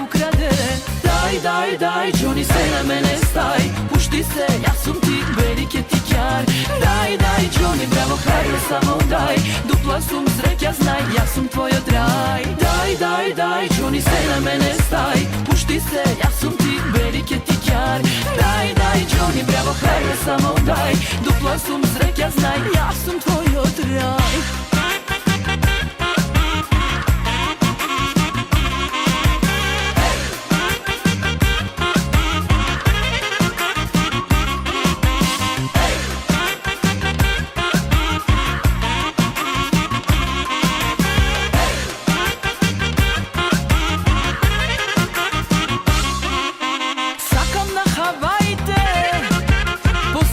ukrade. Daj, Johnny, se na mene staj, pušti se, ja sam ti veliki tikjar. Daj, Johnny, bravo, hajde, samo daj, dupla sum zrek, ja znaj, ja sam tvoj odraj. Daj, Johnny, se na mene staj, pušti se, ja sam ti veliki tikjar. Daj, Johnny, bravo, hajde, samo daj, dupla sum zrek, ja znaj, ja sam tvoj odraj.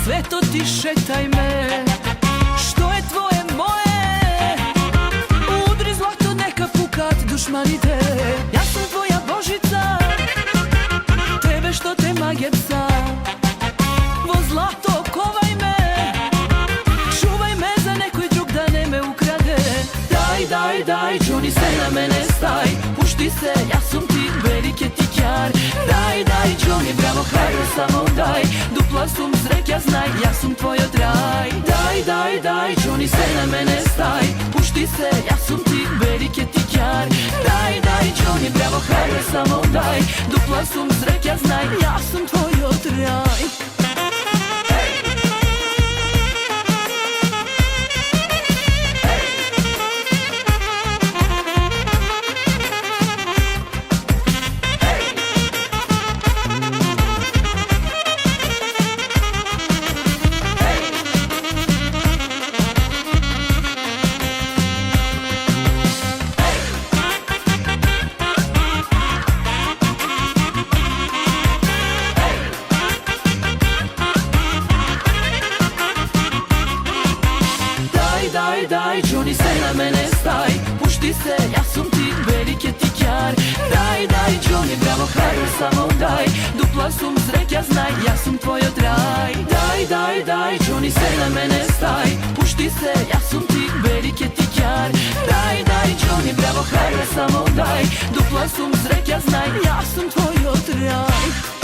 Sveto ti šetaj me, što je tvoje moje, udri zlato neka pukat dušmanite. Ja sam tvoja Božica, tebe što te magije psa. Vo zlato kovaj me, čuvaj me za nekoj drug da ne me ukrade. Daj, Johnny, se na mene staj, pušti se, ja sam ti veliki tikjar. Daj, Johnny, bravo, hajde, samo daj, dupla sum zrek, ja znaj, ja sam tvoj odraj. Daj, Johnny, se na mene staj, pušti se, ja sam ti veliki tikjar. Daj, Johnny, bravo, hajde, samo daj, dupla sum zrek, ja znaj, ja sam tvoj odraj. Daj, Johnny, se na mene staj, pušti se, ja sam ti veliki tikjar. Daj, Johnny, bravo, hajde, samo daj, dupla sum zrek, ja znaj, ja sam tvoj odraj. Daj, Johnny, se na mene staj, pušti se, ja sam ti veliki tikjar. Daj, Johnny, bravo, hajde, samo daj, dupla sum zrek, ja znaj, ja sam tvoj odraj.